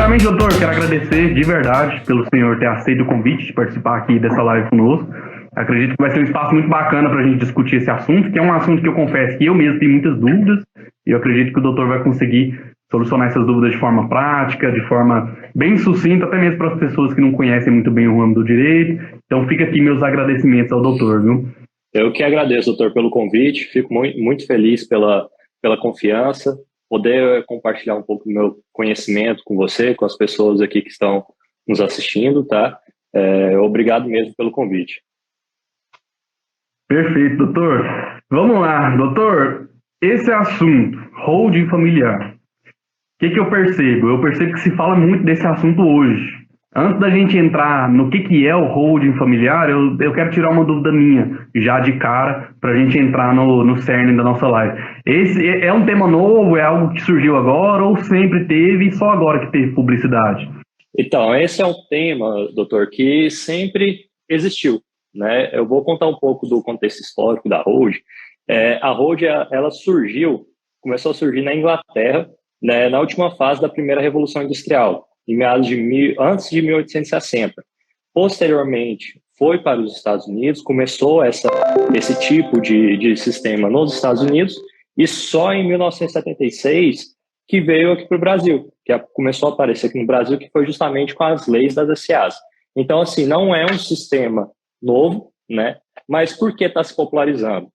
Primeiramente, doutor, quero agradecer de verdade pelo senhor ter aceito o convite de participar aqui dessa live conosco. Acredito que vai ser um espaço muito bacana para a gente discutir esse assunto, que é um assunto que eu confesso que eu mesmo tenho muitas dúvidas, e eu acredito que o doutor vai conseguir solucionar essas dúvidas de forma prática, de forma bem sucinta, até mesmo para as pessoas que não conhecem muito bem o ramo do direito. Então, fica aqui meus agradecimentos ao doutor, viu? Eu que agradeço, doutor, pelo convite. Fico muito feliz pela confiança, poder compartilhar um pouco do meu conhecimento com você, com as pessoas aqui que estão nos assistindo, tá? Obrigado mesmo pelo convite. Perfeito, doutor. Vamos lá, doutor. Esse assunto, holding familiar, o que eu percebo? Eu percebo que se fala muito desse assunto hoje. Antes da gente entrar no que é o holding familiar, eu quero tirar uma dúvida minha, já de cara, para a gente entrar no cerne da nossa live. Esse é um tema novo, é algo que surgiu agora ou sempre teve e só agora que teve publicidade? Então, esse é um tema, doutor, que sempre existiu, né? Eu vou contar um pouco do contexto histórico da holding. A holding, ela começou a surgir na Inglaterra, né, na última fase da primeira Revolução Industrial, antes de 1860. Posteriormente, foi para os Estados Unidos, começou esse tipo de sistema nos Estados Unidos, e só em 1976 que veio aqui para o Brasil, que começou a aparecer aqui no Brasil, que foi justamente com as leis das SAs. Então, assim, não é um sistema novo, né? Mas por que está se popularizando?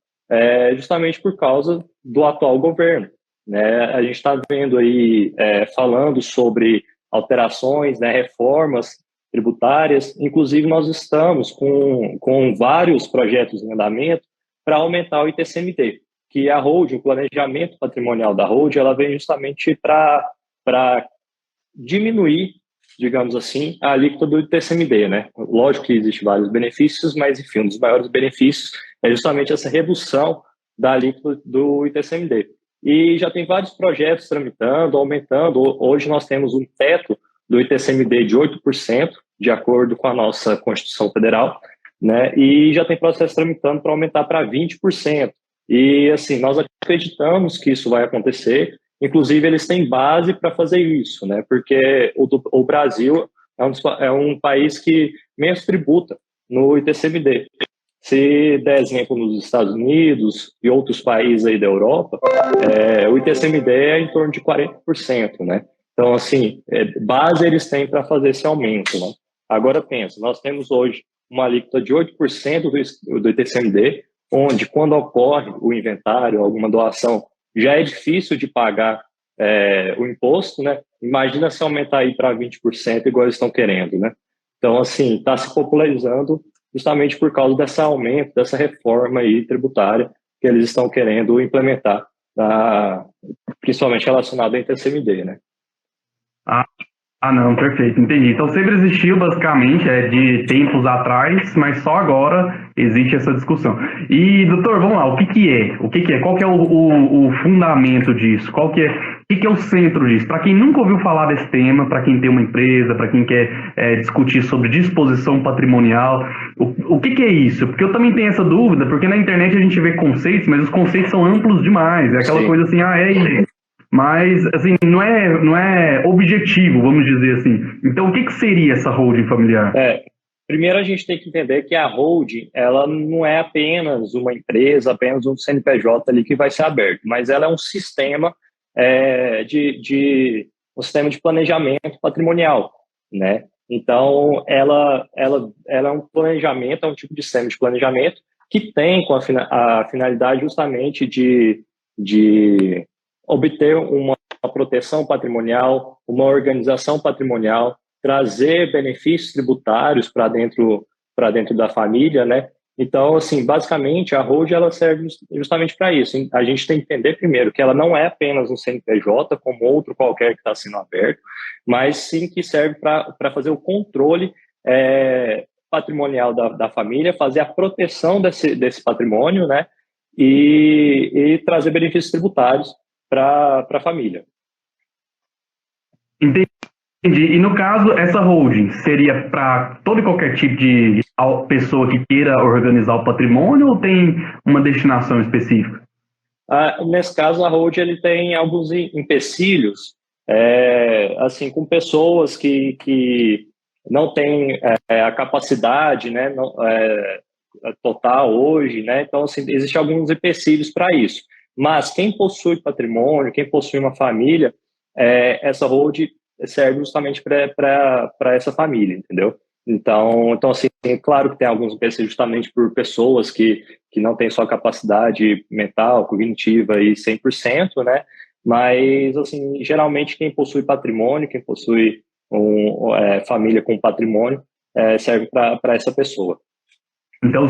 Justamente por causa do atual governo, né? A gente está vendo aí, falando sobre alterações, né, reformas tributárias. Inclusive, nós estamos com vários projetos em andamento para aumentar o ITCMD, que a holding, o planejamento patrimonial da holding, ela vem justamente para diminuir, digamos assim, a alíquota do ITCMD, né? Lógico que existem vários benefícios, mas, enfim, um dos maiores benefícios é justamente essa redução da alíquota do ITCMD. E já tem vários projetos tramitando, aumentando. Hoje nós temos um teto do ITCMD de 8%, de acordo com a nossa Constituição Federal, né? E já tem processo tramitando para aumentar para 20%. E, assim, nós acreditamos que isso vai acontecer. Inclusive, eles têm base para fazer isso, né? Porque o Brasil é um país que menos tributa no ITCMD. Se der exemplo nos Estados Unidos e outros países aí da Europa, o ITCMD é em torno de 40%, né? Então, assim, base eles têm para fazer esse aumento, né? Agora, pensa, nós temos hoje uma alíquota de 8% do ITCMD, onde, quando ocorre o inventário, alguma doação, já é difícil de pagar o imposto, né? Imagina se aumentar aí para 20%, igual eles estão querendo, né? Então, assim, está se popularizando justamente por causa desse aumento, dessa reforma aí tributária que eles estão querendo implementar, principalmente relacionado ao ITCMD, né? Não, perfeito, entendi. Então sempre existiu basicamente, de tempos atrás, mas só agora existe essa discussão. E, doutor, vamos lá, o que é? O que é? Qual que é o fundamento disso? O que é o centro disso? Para quem nunca ouviu falar desse tema, para quem tem uma empresa, para quem quer discutir sobre disposição patrimonial, o que é isso? Porque eu também tenho essa dúvida, porque na internet a gente vê conceitos, mas os conceitos são amplos demais. É aquela coisa assim, é isso. Mas, assim, não é objetivo, vamos dizer assim. Então, o que seria essa holding familiar? Primeiro a gente tem que entender que a holding, ela não é apenas uma empresa, apenas um CNPJ ali que vai ser aberto, mas ela é um sistema um sistema de planejamento patrimonial, né? Então, ela é um planejamento, é um tipo de sistema de planejamento que tem a finalidade justamente de obter uma proteção patrimonial, uma organização patrimonial, trazer benefícios tributários para dentro da família, né? Então, assim, basicamente, a holding ela serve justamente para isso. A gente tem que entender primeiro que ela não é apenas um CNPJ, como outro qualquer que está sendo aberto, mas sim que serve para fazer o controle patrimonial da família, fazer a proteção desse patrimônio, né? E trazer benefícios tributários para a família. Entendi. E no caso, essa holding seria para todo e qualquer tipo de pessoa que queira organizar o patrimônio ou tem uma destinação específica? Nesse caso, a holding ele tem alguns empecilhos assim, com pessoas que não têm a capacidade, né, não, total hoje, né? Então, assim, existem alguns empecilhos para isso. Mas quem possui patrimônio, quem possui uma família, essa hold serve justamente para essa família, entendeu? Então, assim, é claro que tem alguns empecilhos justamente por pessoas que não têm sua capacidade mental, cognitiva e 100%, né? Mas, assim, geralmente quem possui patrimônio, quem possui família com patrimônio, serve para essa pessoa. Então,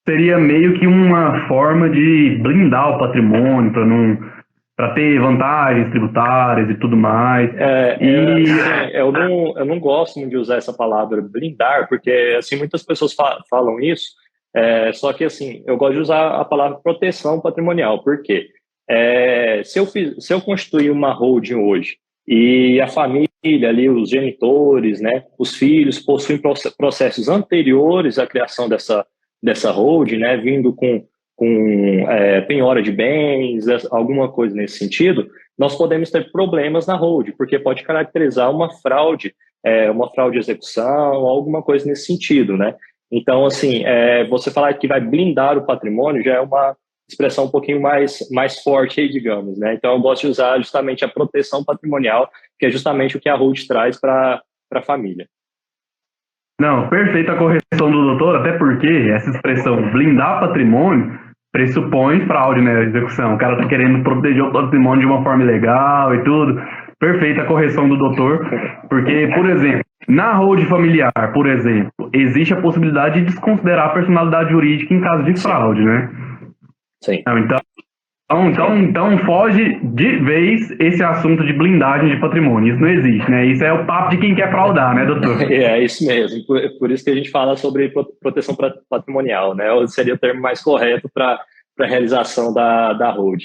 seria meio que uma forma de blindar o patrimônio para não para ter vantagens tributárias e tudo mais. Assim, eu não gosto muito de usar essa palavra blindar, porque assim muitas pessoas falam isso, só que assim eu gosto de usar a palavra proteção patrimonial, porque se eu constituir uma holding hoje e a família ali, os genitores, né, os filhos possuem processos anteriores à criação dessa holding, né, vindo com penhora de bens, alguma coisa nesse sentido, nós podemos ter problemas na hold, porque pode caracterizar uma fraude de execução, alguma coisa nesse sentido, né? Então, assim, você falar que vai blindar o patrimônio já é uma expressão um pouquinho mais forte aí, digamos, né? Então, eu gosto de usar justamente a proteção patrimonial, que é justamente o que a hold traz para a família. Não, perfeita a correção do doutor, até porque essa expressão blindar patrimônio pressupõe fraude na execução. O cara tá querendo proteger o patrimônio de uma forma legal e tudo. Perfeita a correção do doutor, porque, por exemplo, na hold familiar, por exemplo, existe a possibilidade de desconsiderar a personalidade jurídica em caso de fraude, né? Sim. Então foge de vez esse assunto de blindagem de patrimônio. Isso não existe, né? Isso é o papo de quem quer fraudar, né, doutor? É isso mesmo. Por isso que a gente fala sobre proteção patrimonial, né? Ou seria o termo mais correto para a realização da hold.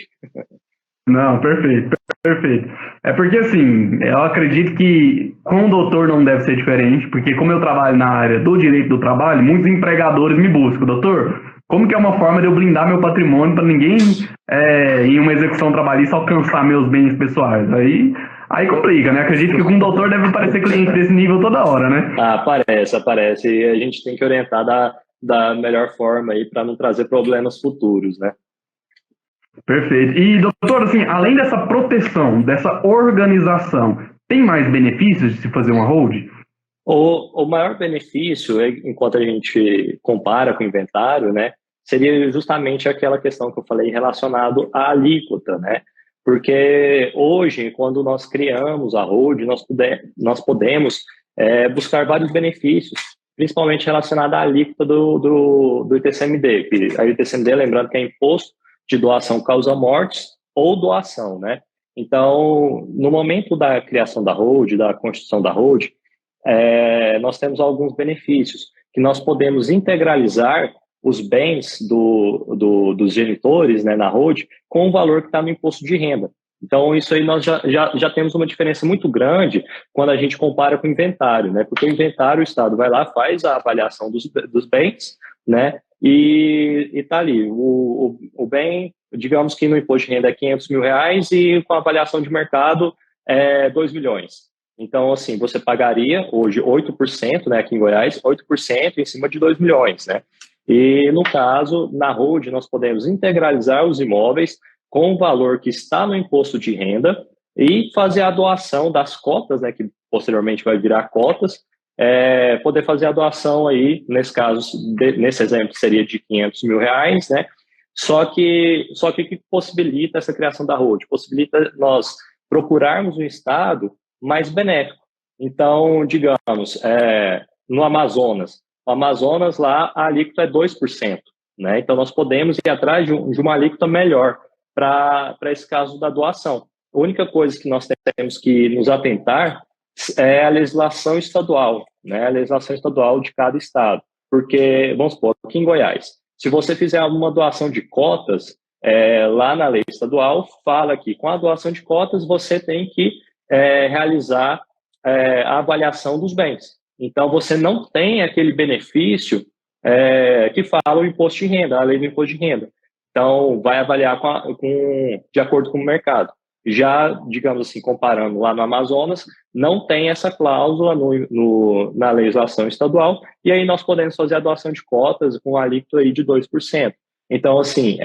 Não, perfeito, perfeito. É porque, assim, eu acredito que com o doutor não deve ser diferente, porque como eu trabalho na área do direito do trabalho, muitos empregadores me buscam. Doutor, como que é uma forma de eu blindar meu patrimônio para ninguém, em uma execução trabalhista, alcançar meus bens pessoais? Aí complica, né? Acredito que com o doutor deve aparecer cliente desse nível toda hora, né? Aparece. E a gente tem que orientar da melhor forma aí para não trazer problemas futuros, né? Perfeito. E, doutor, assim, além dessa proteção, dessa organização, tem mais benefícios de se fazer uma hold? O maior benefício, enquanto a gente compara com o inventário, né, seria justamente aquela questão que eu falei relacionado à alíquota, né? Porque hoje, quando nós criamos a hold, nós podemos buscar vários benefícios, principalmente relacionado à alíquota do ITCMD, que a ITCMD, lembrando que é imposto de doação causa mortes ou doação, né? Então, no momento da criação da hold, da constituição da hold, nós temos alguns benefícios, que nós podemos integralizar os bens dos genitores, né, na hold com o valor que está no imposto de renda. Então, isso aí nós já temos uma diferença muito grande quando a gente compara com o inventário, né? Porque o inventário, o Estado vai lá, faz a avaliação dos bens, né? E está ali. O bem, digamos que no imposto de renda é R$ 500 mil e com a avaliação de mercado é 2 milhões. Então, assim, você pagaria hoje 8%, né, aqui em Goiás, 8% em cima de 2 milhões, né? E, no caso, na hold, nós podemos integralizar os imóveis com o valor que está no imposto de renda e fazer a doação das cotas, né, que posteriormente vai virar cotas, poder fazer a doação aí, nesse caso, nesse exemplo, seria de R$ 500 mil, né? Só que o que possibilita essa criação da hold? Possibilita nós procurarmos um Estado mais benéfico. Então, digamos, no Amazonas, o Amazonas lá a alíquota é 2%, né? Então, nós podemos ir atrás de uma alíquota melhor para esse caso da doação. A única coisa que nós temos que nos atentar é a legislação estadual, né? A legislação estadual de cada estado. Porque, vamos supor, aqui em Goiás, se você fizer uma doação de cotas, lá na lei estadual, fala que com a doação de cotas você tem que realizar a avaliação dos bens. Então, você não tem aquele benefício que fala o imposto de renda, a lei do imposto de renda. Então, vai avaliar de acordo com o mercado. Já, digamos assim, comparando lá no Amazonas, não tem essa cláusula na legislação estadual, e aí nós podemos fazer a doação de cotas com alíquota aí de 2%. Então, assim,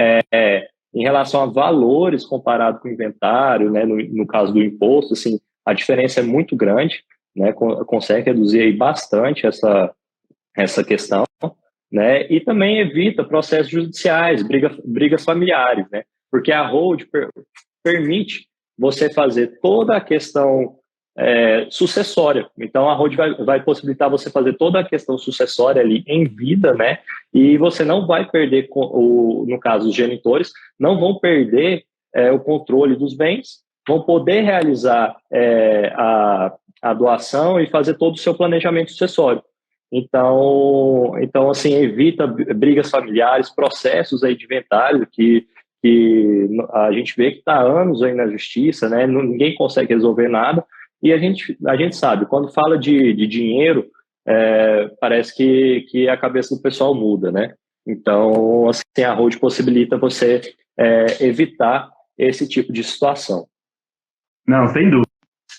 em relação a valores comparado com o inventário, né, no caso do imposto, assim, a diferença é muito grande, né, consegue reduzir aí bastante essa questão, né, e também evita processos judiciais, brigas familiares, né, porque a hold permite você fazer toda a questão sucessória. Então, a hold vai possibilitar você fazer toda a questão sucessória ali em vida, né? E você não vai perder, no caso, os genitores, não vão perder o controle dos bens, vão poder realizar a doação e fazer todo o seu planejamento sucessório. Então assim, evita brigas familiares, processos aí de inventário que a gente vê que está há anos aí na justiça, né? Ninguém consegue resolver nada, e a gente sabe, quando fala de dinheiro, parece que a cabeça do pessoal muda, né? Então, assim, a hold possibilita você evitar esse tipo de situação. Não, sem dúvida.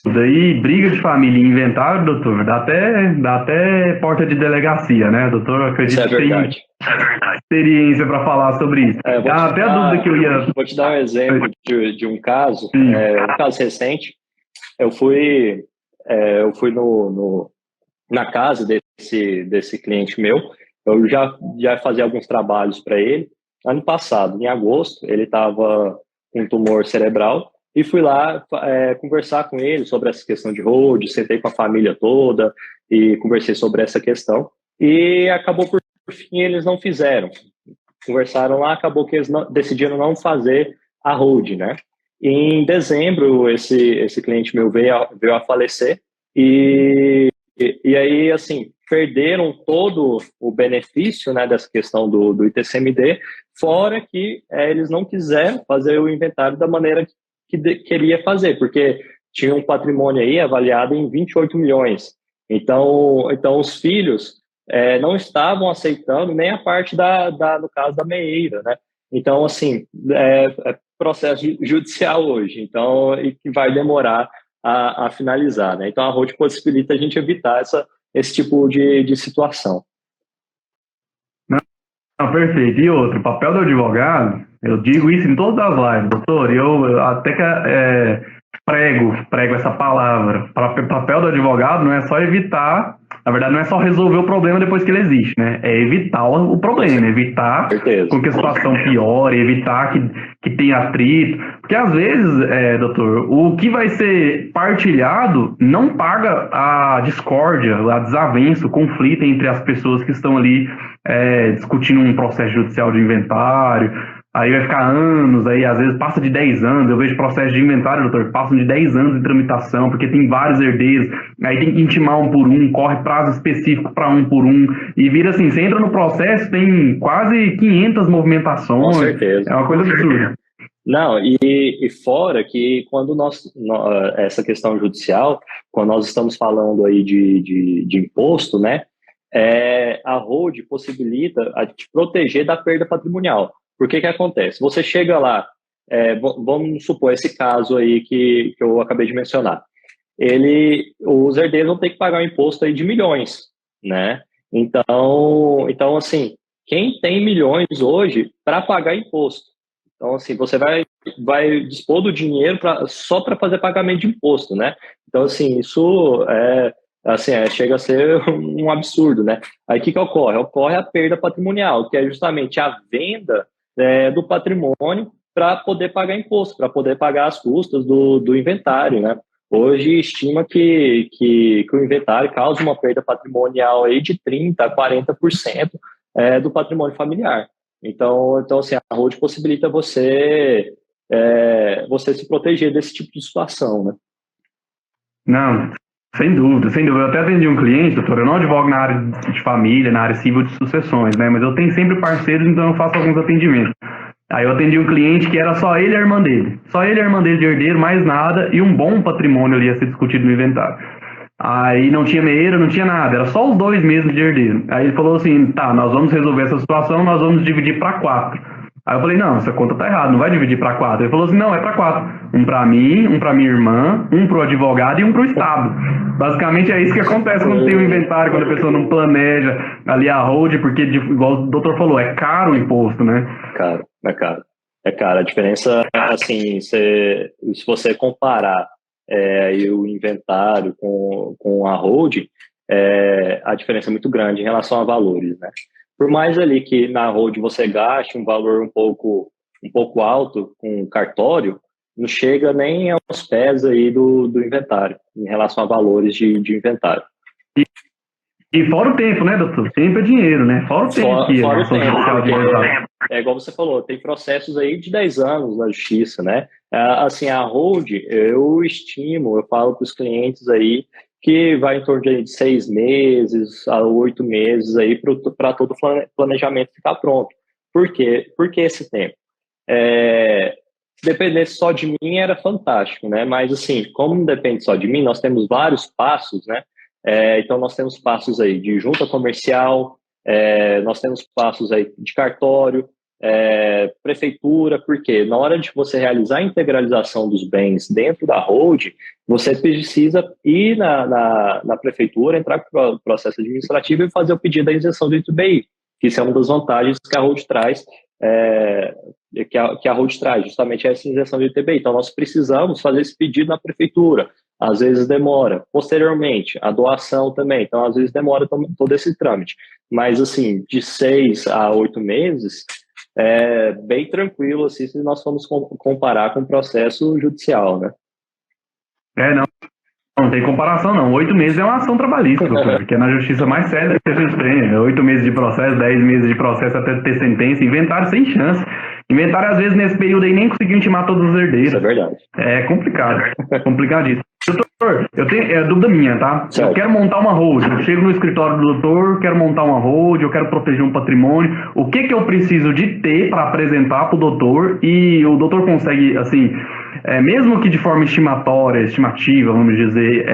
E briga de família e inventário, doutor, dá até porta de delegacia, né, doutor? Eu acredito Isso é verdade. Que tem experiência para falar sobre isso. Até a dúvida que eu ia... Vou te dar um exemplo de um caso, um caso recente. Eu fui na casa desse cliente meu. Eu já fazia alguns trabalhos para ele. Ano passado, em agosto, ele estava com um tumor cerebral, e fui lá conversar com ele sobre essa questão de hold, sentei com a família toda e conversei sobre essa questão. E acabou por fim, eles não fizeram. Conversaram lá, acabou que eles decidiram não fazer a hold, né? E em dezembro, esse cliente meu veio a falecer, e aí, assim, perderam todo o benefício, né, dessa questão do ITCMD, fora que eles não quiseram fazer o inventário da maneira que queria fazer, porque tinha um patrimônio aí avaliado em 28 milhões. Então os filhos não estavam aceitando nem a parte no caso da meieira, né? Então, assim, processo judicial hoje, então, e que vai demorar a finalizar, né? Então, a hold possibilita a gente evitar esse tipo de situação. Não, perfeito. E outro, o papel do advogado, eu digo isso em todas as lives, doutor, e eu até que prego essa palavra. O papel do advogado não é só evitar, na verdade não é só resolver o problema depois que ele existe, né? É evitar o problema, evitar com que a situação piore, evitar que tenha atrito. Porque às vezes, doutor, o que vai ser partilhado não paga a discórdia, a desavença, o conflito entre as pessoas que estão ali discutindo um processo judicial de inventário. Aí vai ficar anos, aí às vezes passa de 10 anos, eu vejo processos de inventário, doutor, que passam de 10 anos de tramitação, porque tem vários herdeiros, aí tem que intimar um por um, corre prazo específico para um por um, e vira assim, você entra no processo, tem quase 500 movimentações. Com certeza. É uma coisa absurda. Não, e fora que quando essa questão judicial, quando nós estamos falando aí de imposto, né, a hold possibilita a te proteger da perda patrimonial. Por que acontece? Você chega lá, vamos supor esse caso aí que eu acabei de mencionar. Os herdeiros vão ter que pagar um imposto aí de milhões, né? Então assim, quem tem milhões hoje para pagar imposto? Então, assim, você vai dispor do dinheiro só para fazer pagamento de imposto, né? Então, assim, isso chega a ser um absurdo, né? Aí o que ocorre? Ocorre a perda patrimonial, que é justamente a venda do patrimônio para poder pagar imposto, para poder pagar as custas do inventário, né? Hoje estima que o inventário causa uma perda patrimonial aí de 30% a 40% do patrimônio familiar. Então assim, a hold possibilita você se proteger desse tipo de situação, né? Não, sem dúvida, sem dúvida. Eu até atendi um cliente, doutor, eu não advogo na área de família, na área civil de sucessões, né? Mas eu tenho sempre parceiros, então eu faço alguns atendimentos. Aí eu atendi um cliente que era só ele e a irmã dele. Só ele e a irmã dele de herdeiro, mais nada, e um bom patrimônio ali a ser discutido no inventário. Aí não tinha meieira, não tinha nada, era só os dois mesmo de herdeiro. Aí ele falou assim, tá, nós vamos resolver essa situação, nós vamos dividir para 4. Aí eu falei, não, essa conta tá errada, não vai dividir para 4. Ele falou assim, não, é para 4. Um para mim, um para minha irmã, um pro advogado e um pro Estado. Basicamente é isso que acontece quando tem o inventário, quando a pessoa não planeja ali a hold, porque, igual o doutor falou, é caro o imposto, né? Caro, é caro. É caro. A diferença, assim, se você comparar o inventário com a hold, a diferença é muito grande em relação a valores, né? Por mais ali que na hold você gaste um valor um pouco alto com cartório, não chega nem aos pés aí do inventário, em relação a valores de inventário. E fora o tempo, né, doutor? Tempo é dinheiro, né? Fora o tempo que fora o tempo, é igual você falou, tem processos aí de 10 anos na justiça, né? Assim, a hold, eu falo para os clientes aí que vai em torno de 6 meses a 8 meses aí para todo o planejamento ficar pronto. Por quê? Por que esse tempo? Se dependesse só de mim, era fantástico, né? Mas, assim, como não depende só de mim, nós temos vários passos, né? Então, nós temos passos aí de junta comercial, nós temos passos aí de cartório, prefeitura, porque na hora de você realizar a integralização dos bens dentro da hold, você precisa ir na prefeitura, entrar com o processo administrativo e fazer o pedido da isenção do ITBI, que isso é uma das vantagens que a hold traz, que a hold traz, justamente essa isenção do ITBI. Então, nós precisamos fazer esse pedido na prefeitura. Às vezes demora. Posteriormente, a doação também. Então, às vezes demora todo esse trâmite. Mas, assim, de 6 a 8 meses, é bem tranquilo, assim, se nós formos comparar com o processo judicial, né? Não tem comparação, não. 8 meses é uma ação trabalhista, doutor, porque é na justiça mais séria que a gente tem. 8 meses de processo, 10 meses de processo até ter sentença, inventário sem chance. Inventário, às vezes, nesse período aí, nem conseguiu intimar todos os herdeiros. Isso é verdade. É complicado, complicadíssimo. Doutor, eu tenho dúvida minha, tá? Certo. Eu quero montar uma hold, eu chego no escritório do doutor, quero montar uma hold, eu quero proteger um patrimônio. O que eu preciso de ter para apresentar para o doutor? E o doutor consegue, assim, mesmo que de forma estimativa, vamos dizer,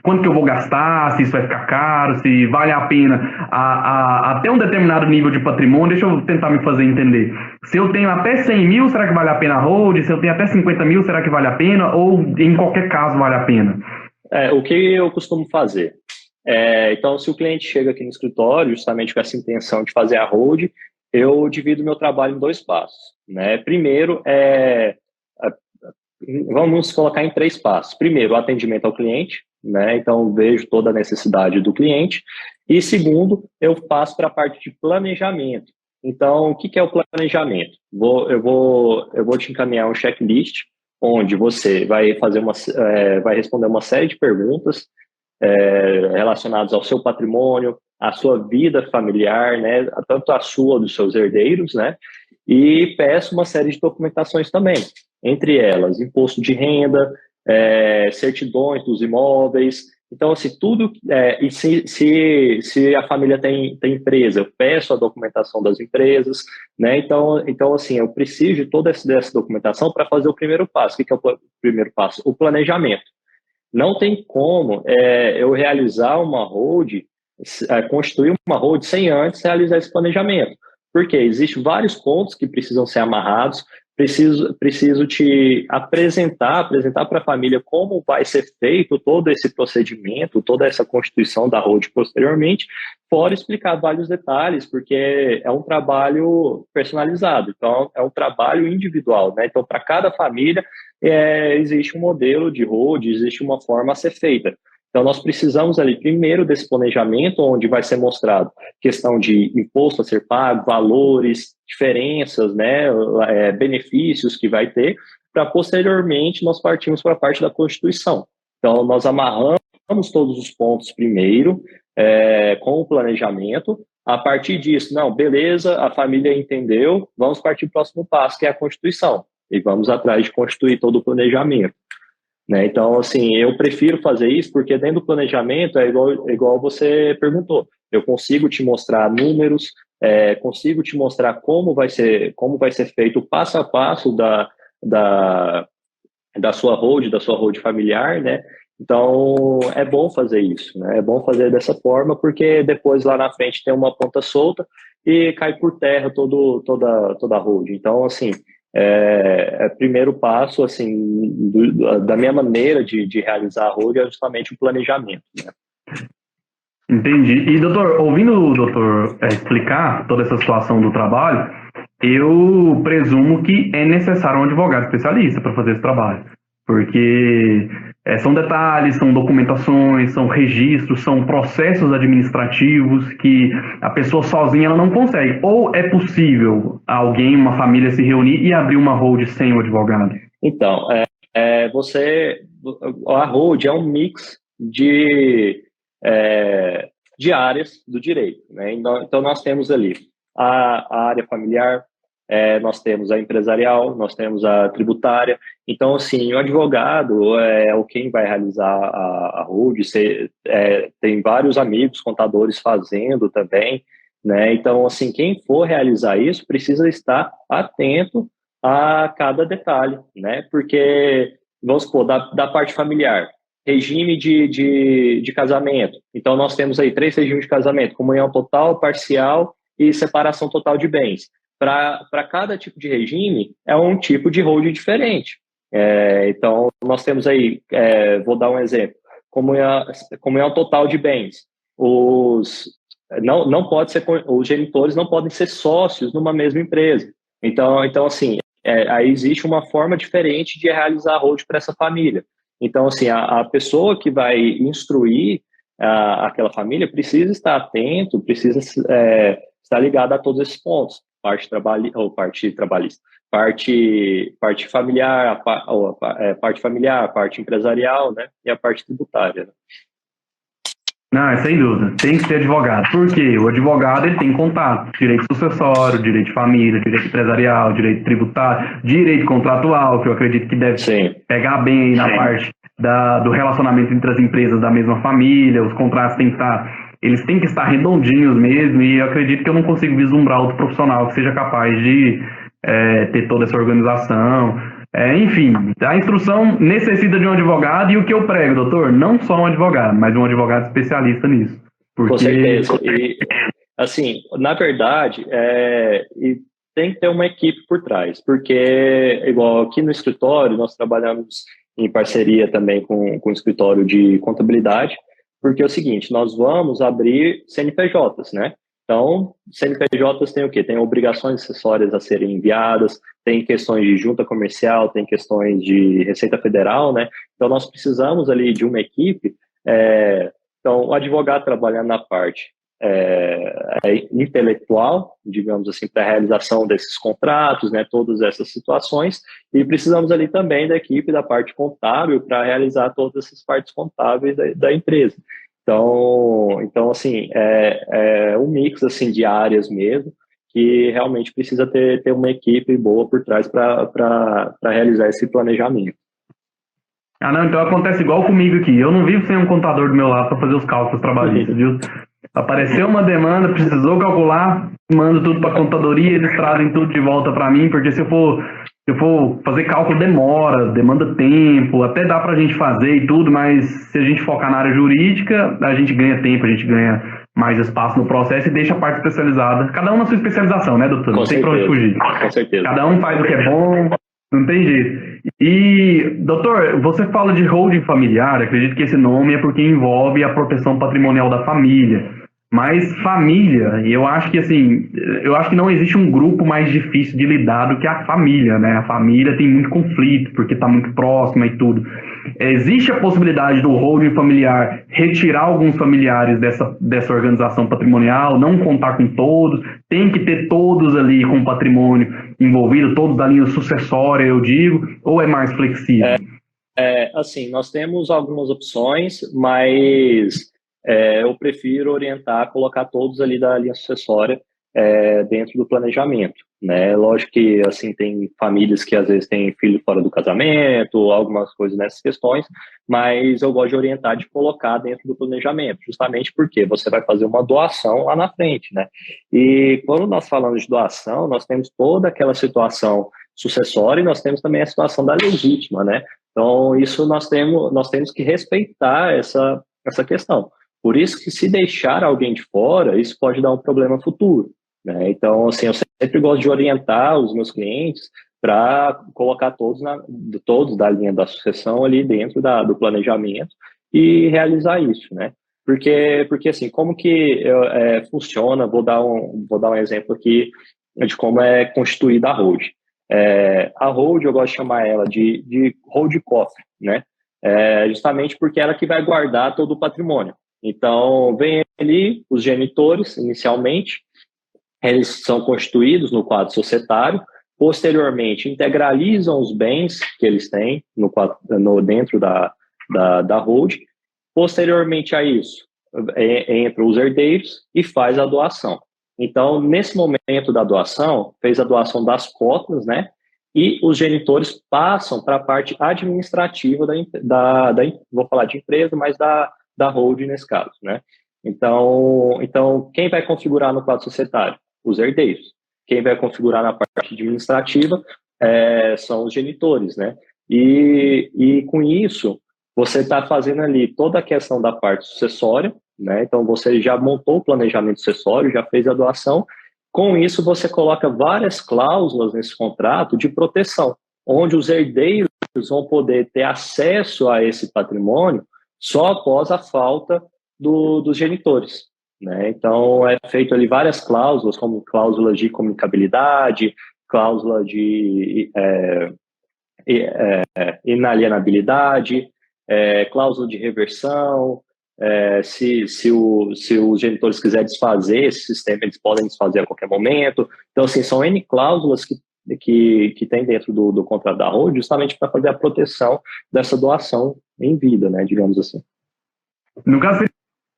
quanto que eu vou gastar, se isso vai ficar caro, se vale a pena até um determinado nível de patrimônio. Deixa eu tentar me fazer entender. Se eu tenho até 100 mil, será que vale a pena a hold? Se eu tenho até 50 mil, será que vale a pena? Ou em qualquer caso vale a pena? O que eu costumo fazer? Então, se o cliente chega aqui no escritório, justamente com essa intenção de fazer a hold, eu divido meu trabalho em 2 passos, né? Primeiro, vamos colocar em 3 passos. Primeiro, o atendimento ao cliente, né? Então, vejo toda a necessidade do cliente. E segundo, eu passo para a parte de planejamento. Então, o que é o planejamento? Eu vou te encaminhar um checklist, onde você vai responder uma série de perguntas relacionadas ao seu patrimônio, à sua vida familiar, né? Tanto a sua, dos seus herdeiros, né? E peço uma série de documentações também, entre elas imposto de renda, certidões dos imóveis. Então, assim, tudo. E se a família tem empresa, eu peço a documentação das empresas, né? Então assim, eu preciso de toda essa documentação para fazer o primeiro passo. O que é o primeiro passo? O planejamento. Não tem como eu realizar uma hold, constituir uma hold sem antes realizar esse planejamento. Porque existem vários pontos que precisam ser amarrados. Preciso te apresentar para a família como vai ser feito todo esse procedimento, toda essa constituição da hold posteriormente, fora explicar vários detalhes, porque é um trabalho personalizado, então é um trabalho individual, né? Então, para cada família, existe um modelo de hold, existe uma forma a ser feita. Então, nós precisamos ali, primeiro, desse planejamento, onde vai ser mostrado questão de imposto a ser pago, valores, diferenças, né, benefícios que vai ter, para posteriormente nós partimos para a parte da Constituição. Então, nós amarramos todos os pontos primeiro, com o planejamento. A partir disso, não, beleza, a família entendeu, vamos partir para o próximo passo, que é a Constituição. E vamos atrás de constituir todo o planejamento. Né? Então, assim, eu prefiro fazer isso porque dentro do planejamento é igual você perguntou. Eu consigo te mostrar números, consigo te mostrar como vai ser feito o passo a passo da sua hold familiar, né? Então, é bom fazer isso, né? É bom fazer dessa forma porque depois lá na frente tem uma ponta solta e cai por terra toda a holding. Então, assim, primeiro passo, assim, da minha maneira de realizar a holding é justamente o planejamento, né? Entendi. E, doutor, ouvindo o doutor explicar toda essa situação do trabalho, eu presumo que é necessário um advogado especialista para fazer esse trabalho. Porque são detalhes, são documentações, são registros, são processos administrativos que a pessoa sozinha ela não consegue. Ou é possível alguém, uma família, se reunir e abrir uma hold sem o advogado? Então, a hold é um mix de áreas do direito, né? Então nós temos ali a área familiar, nós temos a empresarial, nós temos a tributária. Então, assim, o advogado é quem vai realizar a hold. Tem vários amigos contadores fazendo também, né? Então, assim, quem for realizar isso precisa estar atento a cada detalhe, né? Porque, vamos supor, da parte familiar, regime de casamento. Então, nós temos aí 3 regimes de casamento: comunhão total, parcial e separação total de bens. Para cada tipo de regime, é um tipo de holding diferente. Então, nós temos aí, vou dar um exemplo, comunhão total de bens. Não pode ser, os genitores não podem ser sócios numa mesma empresa. Então assim, aí existe uma forma diferente de realizar a holding para essa família. Então, assim, a pessoa que vai instruir aquela família precisa estar atento, precisa estar ligada a todos esses pontos: parte trabalhista, parte familiar, parte familiar, parte empresarial, né? E a parte tributária, né? Não, sem dúvida. Tem que ter advogado. Por quê? O advogado ele tem contato. Direito sucessório, direito de família, direito empresarial, direito tributário, direito contratual, que eu acredito que deve pegar bem aí na parte do relacionamento entre as empresas da mesma família. Os contratos eles têm que estar redondinhos mesmo, e eu acredito que eu não consigo vislumbrar outro profissional que seja capaz de ter toda essa organização. Enfim, a instrução necessita de um advogado, e o que eu prego, doutor, não só um advogado, mas um advogado especialista nisso. Com certeza. E, assim, na verdade, tem que ter uma equipe por trás, porque, igual aqui no escritório, nós trabalhamos em parceria também com o escritório de contabilidade, porque é o seguinte: nós vamos abrir CNPJs, né? Então, CNPJs tem o quê? Tem obrigações acessórias a serem enviadas, tem questões de junta comercial, tem questões de Receita Federal, né? Então, nós precisamos ali de uma equipe. Então, o advogado trabalhando na parte intelectual, digamos assim, para a realização desses contratos, né? Todas essas situações. E precisamos ali também da equipe da parte contábil para realizar todas essas partes contábeis da empresa. Então assim, um mix assim, de áreas mesmo, que realmente precisa ter uma equipe boa por trás para realizar esse planejamento. Não, então acontece igual comigo aqui. Eu não vivo sem um contador do meu lado para fazer os cálculos trabalhistas, viu? Apareceu uma demanda, precisou calcular, mando tudo para a contadoria, eles trazem tudo de volta para mim, porque se eu for fazer cálculo demanda tempo, até dá para a gente fazer e tudo, mas se a gente focar na área jurídica, a gente ganha tempo, a gente ganha mais espaço no processo e deixa a parte especializada. Cada um na sua especialização, né, doutor? Não tem para onde fugir. Com certeza. Cada um faz o que é bom, não tem jeito. E, doutor, você fala de holding familiar, acredito que esse nome é porque envolve a proteção patrimonial da família. Mas família, eu acho que não existe um grupo mais difícil de lidar do que a família, né? A família tem muito conflito, porque está muito próxima e tudo. Existe a possibilidade do holding familiar retirar alguns familiares dessa organização patrimonial, não contar com todos, tem que ter todos ali com patrimônio envolvido, todos da linha sucessória, eu digo, ou é mais flexível? Assim, nós temos algumas opções, mas eu prefiro orientar, colocar todos ali da linha sucessória dentro do planejamento, né? Lógico que, assim, tem famílias que às vezes têm filho fora do casamento, algumas coisas nessas questões, mas eu gosto de orientar, de colocar dentro do planejamento, justamente porque você vai fazer uma doação lá na frente, né? E quando nós falamos de doação, nós temos toda aquela situação sucessória e nós temos também a situação da legítima, né? Então, isso nós temos que respeitar essa questão. Por isso que, se deixar alguém de fora, isso pode dar um problema futuro, né? Então, assim, eu sempre gosto de orientar os meus clientes para colocar todos da linha da sucessão ali dentro do planejamento e realizar isso, né? Porque assim, como que funciona? Vou dar um exemplo aqui de como é constituída a hold. A hold, eu gosto de chamar ela de hold cofre, né? Justamente porque ela que vai guardar todo o patrimônio. Então, vem ali os genitores, inicialmente, eles são constituídos no quadro societário, posteriormente integralizam os bens que eles têm dentro da hold, posteriormente a isso, entram os herdeiros e faz a doação. Então, nesse momento da doação, fez a doação das cotas, né? E os genitores passam para a parte administrativa vou falar de empresa, mas da holding nesse caso, né? Então, quem vai configurar no quadro societário? Os herdeiros. Quem vai configurar na parte administrativa são os genitores, né? E com isso, você está fazendo ali toda a questão da parte sucessória, né? Então, você já montou o planejamento sucessório, já fez a doação. Com isso, você coloca várias cláusulas nesse contrato de proteção, onde os herdeiros vão poder ter acesso a esse patrimônio só após a falta dos genitores, né? Então, é feito ali várias cláusulas, como cláusulas de comunicabilidade, cláusula de inalienabilidade, cláusula de reversão, se os genitores quiserem desfazer esse sistema, eles podem desfazer a qualquer momento. Então, assim, são N cláusulas que tem dentro do contrato da hold, justamente para fazer a proteção dessa doação em vida, né, digamos assim. No caso,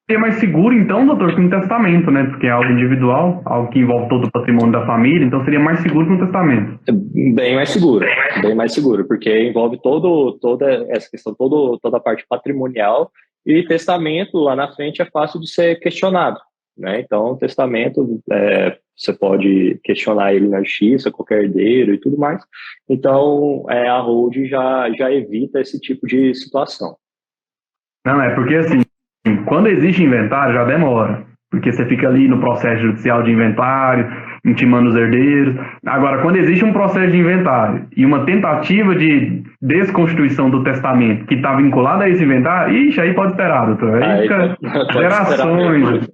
seria mais seguro, então, doutor, que um testamento, né? Porque é algo individual, algo que envolve todo o patrimônio da família, então seria mais seguro que um testamento. Bem mais seguro, porque envolve toda essa questão, toda a parte patrimonial, e testamento lá na frente é fácil de ser questionado, né? Então, testamento, você pode questionar ele na justiça, qualquer herdeiro e tudo mais. Então, a hold já evita esse tipo de situação. Não, é porque assim, quando existe inventário já demora, porque você fica ali no processo judicial de inventário, intimando os herdeiros. Agora, quando existe um processo de inventário e uma tentativa de desconstituição do testamento que está vinculada a esse inventário, ixi, aí pode esperar, doutor. Aí fica gerações.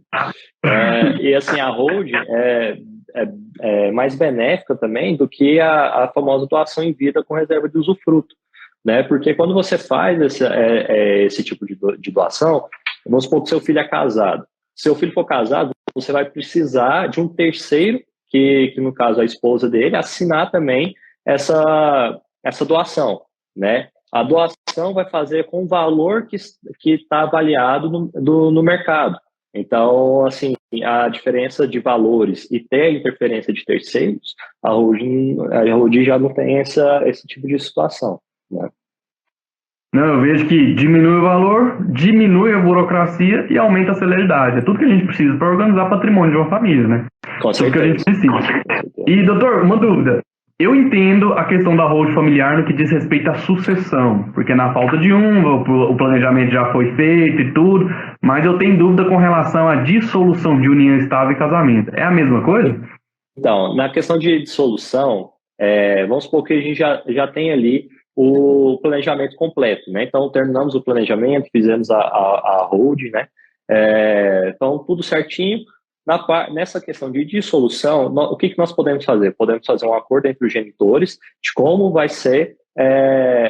E assim, a hold é mais benéfica também do que a famosa doação em vida com reserva de usufruto, né? Porque quando você faz esse tipo de doação, vamos supor que seu filho é casado. Se seu filho for casado, você vai precisar de um terceiro, que no caso a esposa dele, assinar também essa doação, né? A doação vai fazer com o valor que está avaliado no mercado. Então, assim, a diferença de valores e ter a interferência de terceiros, a holding já não tem esse tipo de situação, né? Não, eu vejo que diminui o valor, diminui a burocracia e aumenta a celeridade. É tudo que a gente precisa para organizar o patrimônio de uma família, né? Com certeza. Tudo que a gente precisa. E, doutor, uma dúvida. Eu entendo a questão da hold familiar no que diz respeito à sucessão, porque na falta de o planejamento já foi feito e tudo, mas eu tenho dúvida com relação à dissolução de união estável e casamento. É a mesma coisa? Então, na questão de dissolução, vamos supor que a gente já tem ali o planejamento completo, né? Então, terminamos o planejamento, fizemos a hold, né? Então, tudo certinho. Nessa questão de dissolução, o que nós podemos fazer? Podemos fazer um acordo entre os genitores de como vai ser,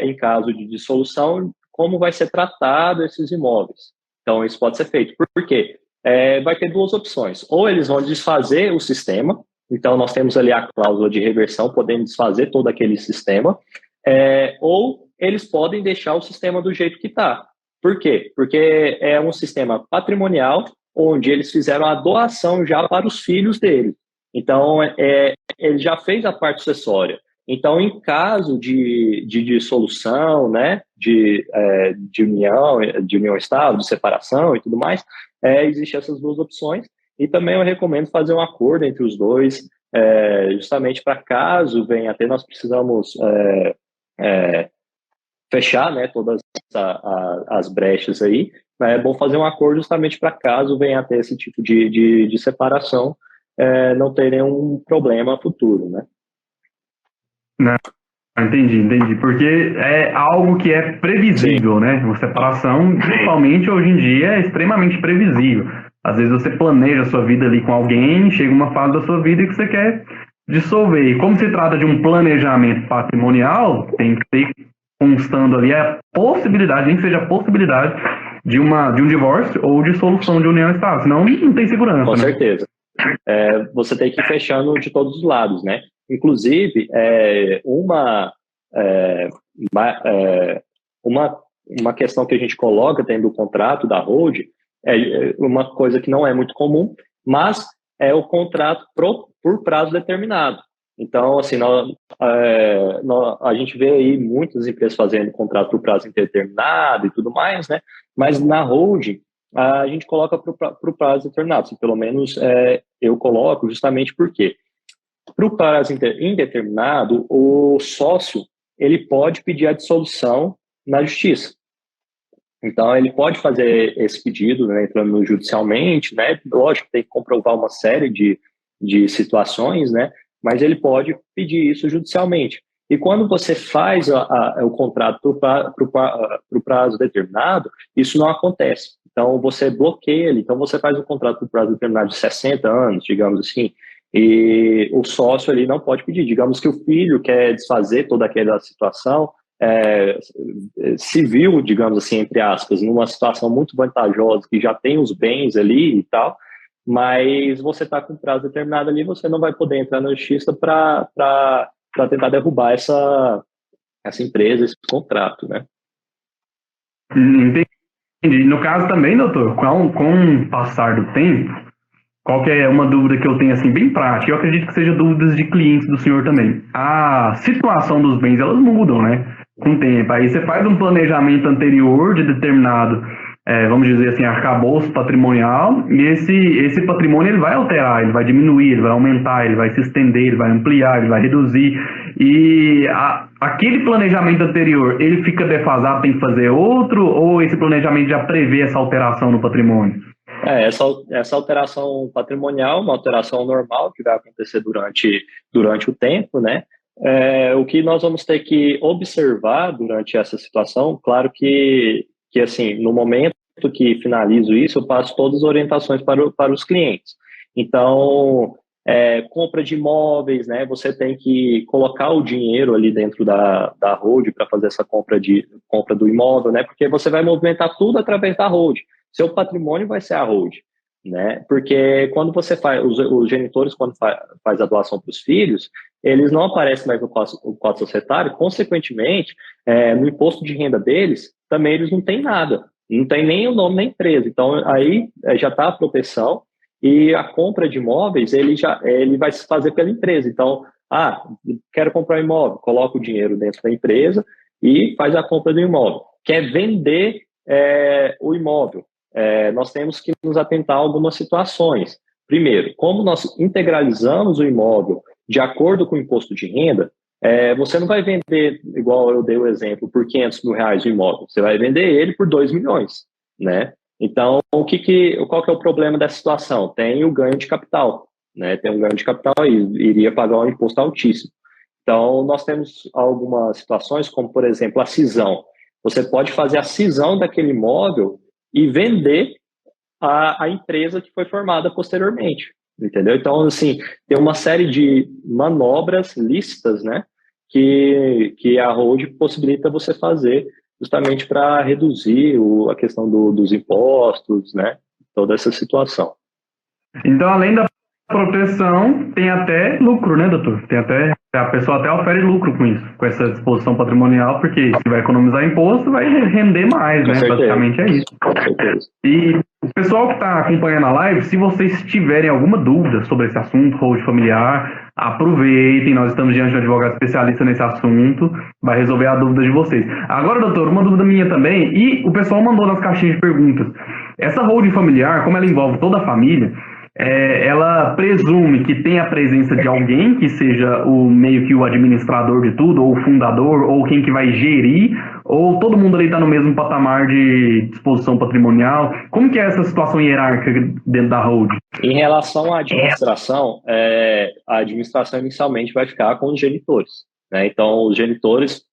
em caso de dissolução, como vai ser tratado esses imóveis. Então, isso pode ser feito. Por quê? Vai ter duas opções. Ou eles vão desfazer o sistema, então nós temos ali a cláusula de reversão, podendo desfazer todo aquele sistema, ou eles podem deixar o sistema do jeito que está. Por quê? Porque é um sistema patrimonial, onde eles fizeram a doação já para os filhos dele. Então, ele já fez a parte sucessória. Então, em caso de dissolução, né, de união estável, de separação e tudo mais, existem essas duas opções. E também eu recomendo fazer um acordo entre os dois, justamente para caso venha a ter, nós precisamos fechar, né, todas as brechas aí. É bom fazer um acordo justamente para caso venha a ter esse tipo de separação, não ter nenhum problema futuro, né? Entendi. Porque é algo que é previsível, Sim. né? Uma separação, principalmente hoje em dia, é extremamente previsível. Às vezes você planeja a sua vida ali com alguém, chega uma fase da sua vida que você quer dissolver. E como se trata de um planejamento patrimonial, tem que ter constando ali a possibilidade, nem que seja a possibilidade de um divórcio ou de solução de união estável. Senão não tem segurança. Com né? certeza. Você tem que ir fechando de todos os lados, né? Inclusive, uma questão que a gente coloca dentro do contrato da hold é uma coisa que não é muito comum, mas é o contrato por prazo determinado. Então, assim, a gente vê aí muitas empresas fazendo contrato por prazo indeterminado e tudo mais, né? Mas na hold, a gente coloca para o prazo determinado. Assim, pelo menos eu coloco justamente porque para o prazo indeterminado, o sócio ele pode pedir a dissolução na justiça. Então, ele pode fazer esse pedido, né, entrando judicialmente, né? Lógico, tem que comprovar uma série de situações, né? Mas ele pode pedir isso judicialmente. E quando você faz o contrato para o prazo determinado, isso não acontece. Então, você bloqueia ele. Então, você faz um contrato por prazo determinado de 60 anos, digamos assim, e o sócio ali não pode pedir. Digamos que o filho quer desfazer toda aquela situação civil, digamos assim, entre aspas, numa situação muito vantajosa, que já tem os bens ali e tal, mas você está com prazo determinado ali, você não vai poder entrar na justiça para tentar derrubar essa empresa, esse contrato, né? Entendi. No caso também, doutor, com o passar do tempo, qual que é uma dúvida que eu tenho assim bem prática? Eu acredito que seja dúvidas de clientes do senhor também. A situação dos bens, elas mudam, né? Com o tempo. Aí você faz um planejamento anterior de determinado, vamos dizer assim, arcabouço patrimonial, e esse patrimônio ele vai alterar, ele vai diminuir, ele vai aumentar, ele vai se estender, ele vai ampliar, ele vai reduzir. E aquele planejamento anterior, ele fica defasado, tem que fazer outro, ou esse planejamento já prevê essa alteração no patrimônio? Essa alteração patrimonial, uma alteração normal que vai acontecer durante o tempo, né? O que nós vamos ter que observar durante essa situação, claro que assim, no momento que finalizo isso, eu passo todas as orientações para os clientes. Então, compra de imóveis, né? Você tem que colocar o dinheiro ali dentro da hold para fazer essa compra do imóvel, né? Porque você vai movimentar tudo através da hold. Seu patrimônio vai ser a hold, né? Porque quando você faz, os genitores, quando faz a doação para os filhos, eles não aparecem mais no quadro societário, consequentemente, no imposto de renda deles, também eles não têm nada, não tem nem o nome da empresa. Então, aí já está a proteção, e a compra de imóveis, ele vai se fazer pela empresa. Então, quero comprar um imóvel, coloca o dinheiro dentro da empresa e faz a compra do imóvel. Quer vender o imóvel, nós temos que nos atentar a algumas situações. Primeiro, como nós integralizamos o imóvel de acordo com o imposto de renda, você não vai vender, igual eu dei o exemplo, por R$500 mil o imóvel, você vai vender ele por 2 milhões, né? Então, qual que é o problema dessa situação? Tem o ganho de capital, né? Tem um ganho de capital e iria pagar um imposto altíssimo. Então, nós temos algumas situações, como, por exemplo, a cisão. Você pode fazer a cisão daquele imóvel e vender a empresa que foi formada posteriormente, entendeu? Então, assim, tem uma série de manobras lícitas, né, que a hold possibilita você fazer justamente para reduzir a questão dos impostos, né, toda essa situação. Então, além da proteção, tem até lucro, né, doutor? A pessoa até ofere lucro com isso, com essa disposição patrimonial, porque se vai economizar imposto, vai render mais, né? Basicamente é isso. Com certeza. E o pessoal que está acompanhando a live, se vocês tiverem alguma dúvida sobre esse assunto, hold familiar, aproveitem, nós estamos diante de um advogado especialista nesse assunto, vai resolver a dúvida de vocês. Agora, doutor, uma dúvida minha também, e o pessoal mandou nas caixinhas de perguntas. Essa hold familiar, como ela envolve toda a família, ela presume que tem a presença de alguém que seja meio que o administrador de tudo, ou o fundador, ou quem que vai gerir, ou todo mundo ali está no mesmo patamar de disposição patrimonial? Como que é essa situação hierárquica dentro da hold? Em relação à administração, a administração inicialmente vai ficar com os genitores, né? Então, os genitores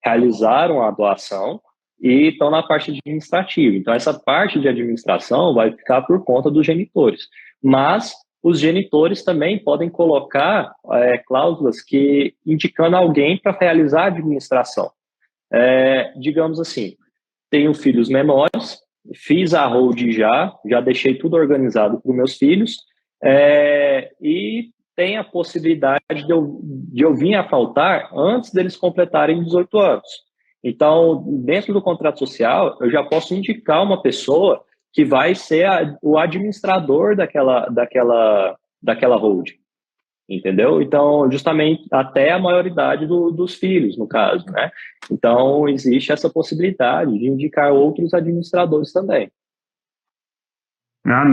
realizaram a doação e estão na parte administrativa. Então, essa parte de administração vai ficar por conta dos genitores. Mas os genitores também podem colocar cláusulas que indicando alguém para realizar a administração. Digamos assim, tenho filhos menores, fiz a hold já deixei tudo organizado para os meus filhos, e tem a possibilidade de eu vir a faltar antes deles completarem 18 anos. Então, dentro do contrato social, eu já posso indicar uma pessoa que vai ser o administrador daquela hold, entendeu? Então, justamente até a maioridade dos filhos, no caso, né? Então, existe essa possibilidade de indicar outros administradores também. Ah,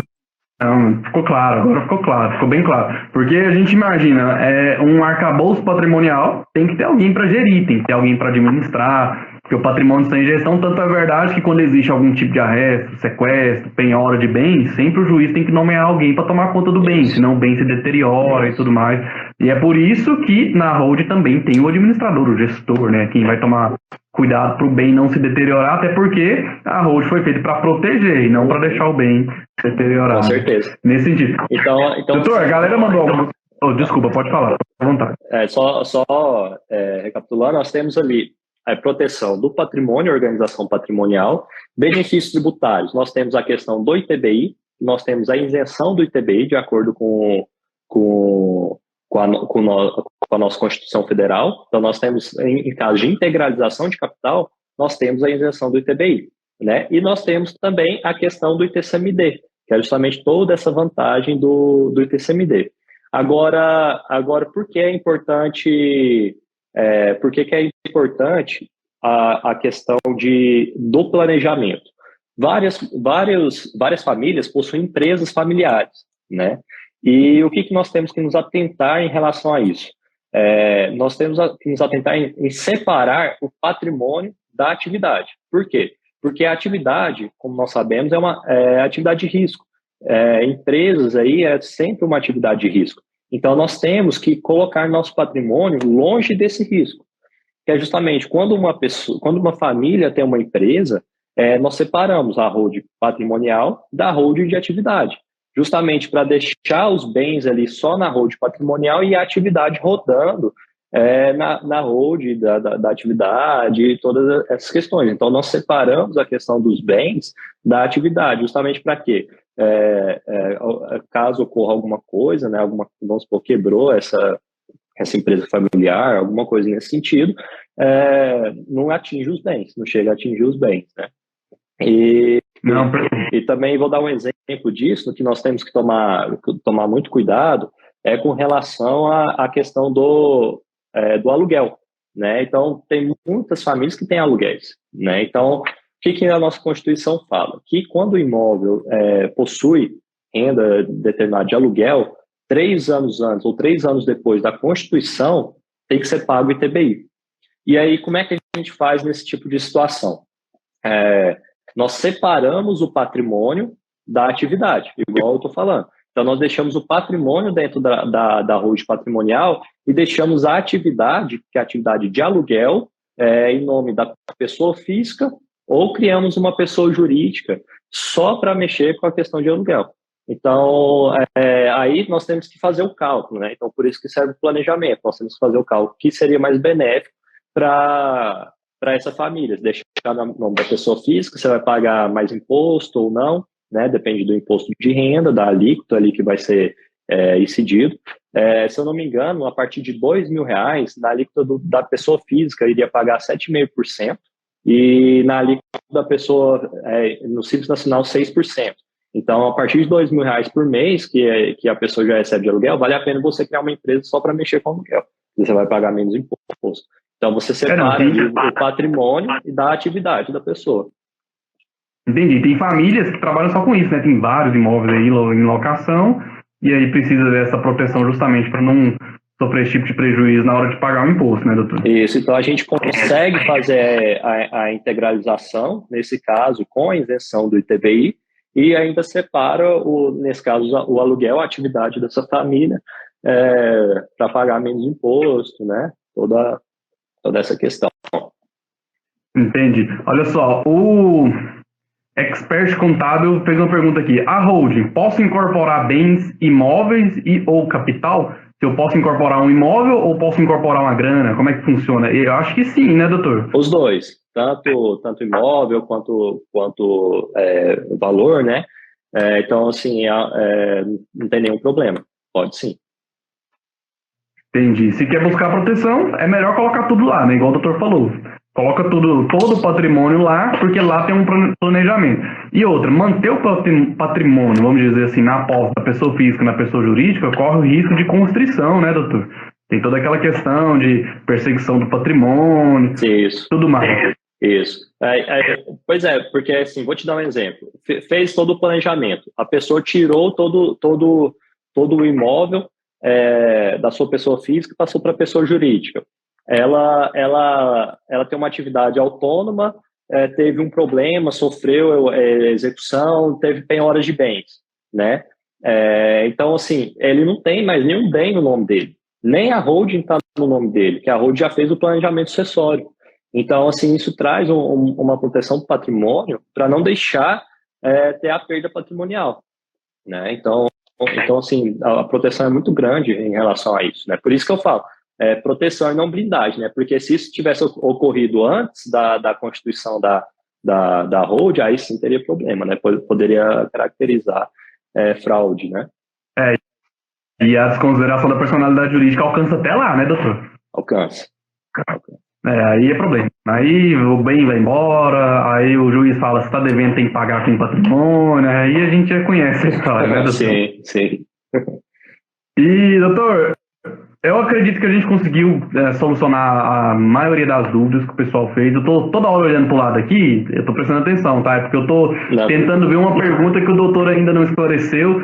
não, ficou claro, agora ficou claro, ficou bem claro. Porque a gente imagina, um arcabouço patrimonial tem que ter alguém para gerir, tem que ter alguém para administrar, porque o patrimônio sem gestão, tanto é verdade que quando existe algum tipo de arresto, sequestro, penhora de bens, sempre o juiz tem que nomear alguém para tomar conta do bem, senão o bem se deteriora e tudo mais. E é por isso que na hold também tem o administrador, o gestor, né? Quem vai tomar cuidado para o bem não se deteriorar, até porque a hold foi feita para proteger e não para deixar o bem se deteriorar. Com certeza. Nesse sentido. Então, doutor, a galera mandou algumas... desculpa, pode falar, à vontade. Recapitulando, nós temos ali a proteção do patrimônio, organização patrimonial, benefícios tributários. Nós temos a questão do ITBI, nós temos a isenção do ITBI de acordo com a nossa Constituição Federal. Então, nós temos, em caso de integralização de capital, nós temos a isenção do ITBI, né? E nós temos também a questão do ITCMD, que é justamente toda essa vantagem do ITCMD. Agora, por que é importante... por que é importante a questão do planejamento? Várias famílias possuem empresas familiares, né? E o que nós temos que nos atentar em relação a isso? Nós temos que nos atentar em separar o patrimônio da atividade. Por quê? Porque a atividade, como nós sabemos, é uma atividade de risco. Empresas aí é sempre uma atividade de risco. Então, nós temos que colocar nosso patrimônio longe desse risco, que é justamente quando uma família tem uma empresa, nós separamos a hold patrimonial da hold de atividade, justamente para deixar os bens ali só na hold patrimonial e a atividade rodando na hold da atividade e todas essas questões. Então, nós separamos a questão dos bens da atividade, justamente para quê? Caso ocorra alguma coisa, né, vamos supor, quebrou essa empresa familiar, alguma coisa nesse sentido, não atinge os bens, não chega a atingir os bens, né? E também vou dar um exemplo disso, que nós temos que tomar muito cuidado, com relação à questão do aluguel, né? Então, tem muitas famílias que têm aluguéis, né? Então, o que a nossa Constituição fala? Que quando o imóvel possui renda determinada de aluguel, 3 anos antes ou 3 anos depois da Constituição, tem que ser pago o ITBI. E aí, como é que a gente faz nesse tipo de situação? Nós separamos o patrimônio da atividade, igual eu estou falando. Então, nós deixamos o patrimônio dentro da hold patrimonial e deixamos a atividade, que é a atividade de aluguel, em nome da pessoa física, ou criamos uma pessoa jurídica só para mexer com a questão de aluguel. Então, aí nós temos que fazer o cálculo, né? Então, por isso que serve o planejamento. Nós temos que fazer o cálculo que seria mais benéfico para essa família. Se deixar no nome da pessoa física, você vai pagar mais imposto ou não, né? Depende do imposto de renda, da alíquota ali que vai ser incidido. Se eu não me engano, a partir de R$2.000, na alíquota da pessoa física, iria pagar 7,5%. E na alíquota da pessoa, no Simples Nacional, 6%. Então, a partir de R$2.000 por mês, que a pessoa já recebe de aluguel, vale a pena você criar uma empresa só para mexer com aluguel. Você vai pagar menos imposto. Então, você separa o patrimônio e da atividade da pessoa. Entendi. Tem famílias que trabalham só com isso, né? Tem vários imóveis aí em locação, e aí precisa dessa proteção justamente para não sofrer esse tipo de prejuízo na hora de pagar o imposto, né, doutor? Isso, então a gente consegue fazer a integralização, nesse caso, com a isenção do ITBI, e ainda separa, nesse caso, o aluguel, a atividade dessa família, para pagar menos imposto, né? Toda essa questão. Entendi. Olha só, o Expert Contábil fez uma pergunta aqui. A holding, posso incorporar bens imóveis e ou capital? Se eu posso incorporar um imóvel ou posso incorporar uma grana? Como é que funciona? Eu acho que sim, né, doutor? Os dois, tanto imóvel quanto valor, né? Então, assim, não tem nenhum problema. Pode sim. Entendi. Se quer buscar proteção, é melhor colocar tudo lá, né? Igual o doutor falou. Coloca todo o patrimônio lá, porque lá tem um planejamento. E outra, manter o patrimônio, vamos dizer assim, na posse da pessoa física e na pessoa jurídica, corre o risco de constrição, né, doutor? Tem toda aquela questão de perseguição do patrimônio, isso, tudo mais. Isso. Pois é, porque assim, vou te dar um exemplo. Fez todo o planejamento, a pessoa tirou todo o imóvel da sua pessoa física e passou para a pessoa jurídica. Ela tem uma atividade autônoma, teve um problema, sofreu execução, teve penhoras de bens, né? Então, assim, ele não tem mais nenhum bem no nome dele, nem a holding está no nome dele, que a holding já fez o planejamento sucessório. Então, assim, isso traz uma proteção do patrimônio para não deixar ter a perda patrimonial, né? Então, assim, a proteção é muito grande em relação a isso, né? Por isso que eu falo, proteção e não blindagem, né? Porque se isso tivesse ocorrido antes da constituição da hold, aí sim teria problema, né? Poderia caracterizar fraude, né? E a desconsideração da personalidade jurídica alcança até lá, né, doutor? Alcança. Aí é problema. Aí o bem vai embora, aí o juiz fala, se está devendo tem que pagar com patrimônio, aí a gente já conhece a história, né, doutor? Sim. E, doutor, eu acredito que a gente conseguiu solucionar a maioria das dúvidas que o pessoal fez. Eu tô toda hora olhando pro lado aqui, eu tô prestando atenção, tá? É porque eu tô tentando ver uma pergunta que o doutor ainda não esclareceu.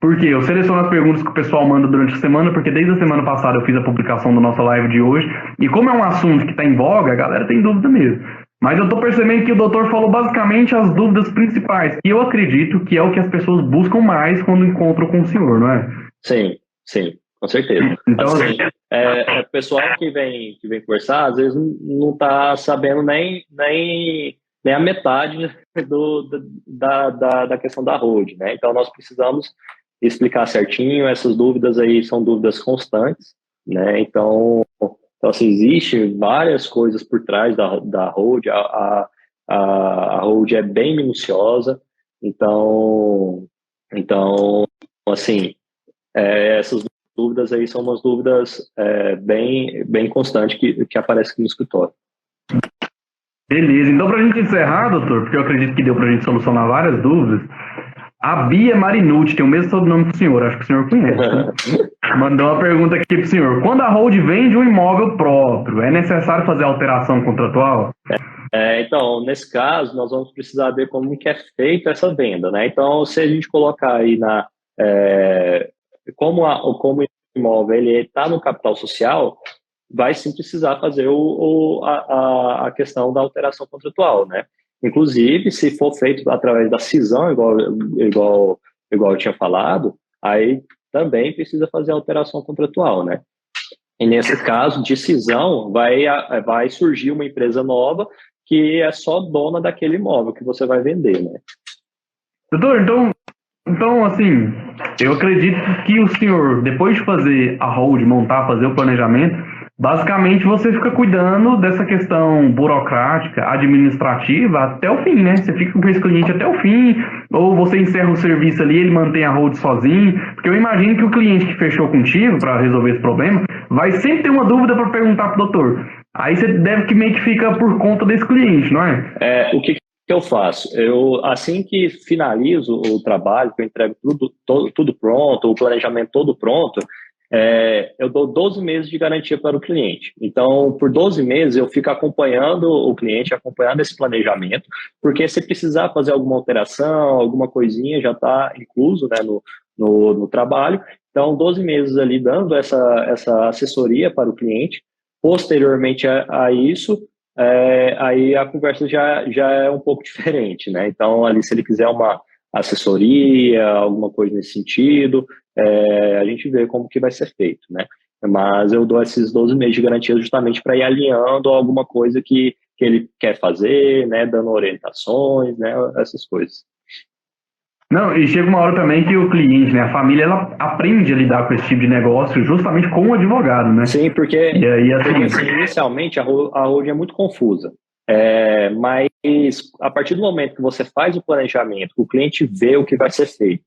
Porque eu seleciono as perguntas que o pessoal manda durante a semana, porque desde a semana passada eu fiz a publicação da nossa live de hoje, e como é um assunto que está em voga, a galera tem dúvida mesmo. Mas eu estou percebendo que o doutor falou basicamente as dúvidas principais, que eu acredito que é o que as pessoas buscam mais quando encontram com o senhor, não é? Sim, com certeza. Então, assim, o pessoal que vem conversar, às vezes não está sabendo nem a metade da questão da hold, né? Então, nós precisamos explicar certinho. Essas dúvidas aí são dúvidas constantes, né? Então assim, existe várias coisas por trás da hold. A hold é bem minuciosa, então assim, essas dúvidas aí são umas dúvidas bem constantes que aparecem aqui no escritório. Beleza, então pra gente encerrar, doutor, porque eu acredito que deu pra gente solucionar várias dúvidas, a Bia Marinucci, tem o mesmo sobrenome do senhor, acho que o senhor conhece, né? Mandou uma pergunta aqui pro senhor. Quando a hold vende um imóvel próprio, é necessário fazer alteração contratual? Então, nesse caso, nós vamos precisar ver como que é feita essa venda, né? Então, se a gente colocar aí como o imóvel ele está no capital social, vai sim precisar fazer a questão da alteração contratual, né? Inclusive, se for feito através da cisão, igual eu tinha falado, aí também precisa fazer a alteração contratual, né? E nesse caso de cisão, vai surgir uma empresa nova que é só dona daquele imóvel que você vai vender, né? Doutor, então, assim, eu acredito que o senhor, depois de fazer a hold, fazer o planejamento, basicamente você fica cuidando dessa questão burocrática, administrativa até o fim, né? Você fica com esse cliente até o fim, ou você encerra o serviço ali, ele mantém a hold sozinho, porque eu imagino que o cliente que fechou contigo para resolver esse problema vai sempre ter uma dúvida para perguntar pro doutor. Aí você deve que meio que fica por conta desse cliente, não é? O que eu faço? Eu, assim que finalizo o trabalho, que eu entrego tudo pronto, o planejamento todo pronto, eu dou 12 meses de garantia para o cliente. Então, por 12 meses, eu fico acompanhando o cliente, acompanhando esse planejamento, porque se precisar fazer alguma alteração, alguma coisinha, já está incluso, né, no trabalho. Então, 12 meses ali dando essa assessoria para o cliente. Posteriormente a isso, aí a conversa já é um pouco diferente, né? Então, ali, se ele quiser assessoria, alguma coisa nesse sentido, a gente vê como que vai ser feito, né? Mas eu dou esses 12 meses de garantia justamente para ir alinhando alguma coisa que ele quer fazer, né? Dando orientações, né? Essas coisas. Não, e chega uma hora também que o cliente, né, a família, ela aprende a lidar com esse tipo de negócio justamente com o advogado, né? Sim, porque, E aí, porque assim, inicialmente a holding é muito confusa. Mas a partir do momento que você faz o planejamento, o cliente vê o que vai ser feito,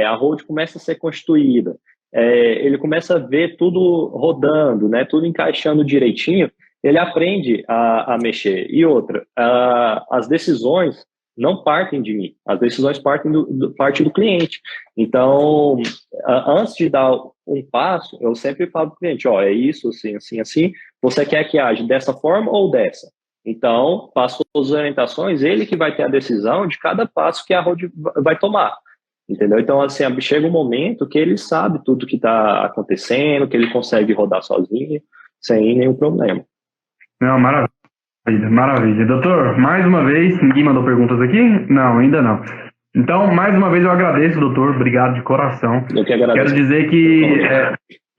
a holding começa a ser constituída, ele começa a ver tudo rodando, né, tudo encaixando direitinho, ele aprende a mexer. E outra, as decisões não partem de mim, as decisões partem do cliente. Então, antes de dar um passo, eu sempre falo para o cliente, ó, é isso, assim, assim, assim, você quer que age dessa forma ou dessa? Então, passo as orientações, ele que vai ter a decisão de cada passo que a holding vai tomar, entendeu? Então, assim, chega um momento que ele sabe tudo que está acontecendo, que ele consegue rodar sozinho, sem nenhum problema. Não, maravilha. Maravilha. Doutor, mais uma vez, ninguém mandou perguntas aqui? Não, ainda não. Então, mais uma vez eu agradeço, doutor. Obrigado de coração. Eu que agradeço. Quero dizer que...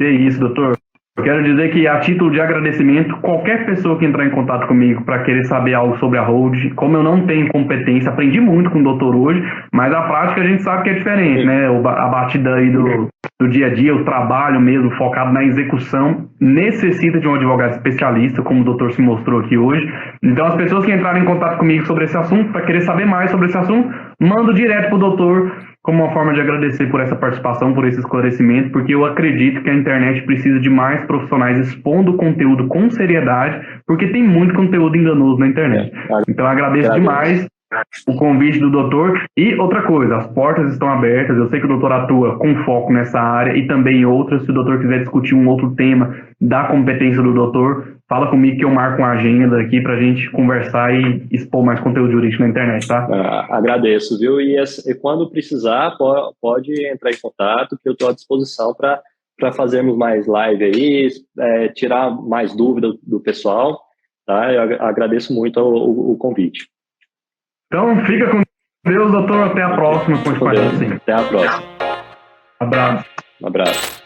é isso, doutor. Eu quero dizer que, a título de agradecimento, qualquer pessoa que entrar em contato comigo para querer saber algo sobre a holding, como eu não tenho competência, aprendi muito com o doutor hoje, mas a prática a gente sabe que é diferente, né? A batida aí do dia a dia, o trabalho mesmo, focado na execução, necessita de um advogado especialista, como o doutor se mostrou aqui hoje. Então, as pessoas que entrarem em contato comigo sobre esse assunto, para querer saber mais sobre esse assunto, mando direto para o doutor, como uma forma de agradecer por essa participação, por esse esclarecimento, porque eu acredito que a internet precisa de mais profissionais expondo o conteúdo com seriedade, porque tem muito conteúdo enganoso na internet. Então, eu agradeço demais o convite do doutor. E outra coisa, as portas estão abertas, eu sei que o doutor atua com foco nessa área e também em outras. Se o doutor quiser discutir um outro tema da competência do doutor, fala comigo que eu marco uma agenda aqui para a gente conversar e expor mais conteúdo jurídico na internet, tá? Agradeço, viu? E quando precisar, pode entrar em contato, que eu estou à disposição para fazermos mais live aí, tirar mais dúvida do pessoal, tá? Eu agradeço muito o convite. Então, fica com Deus, doutor. Até a próxima. Até a próxima. Abraço. Um abraço.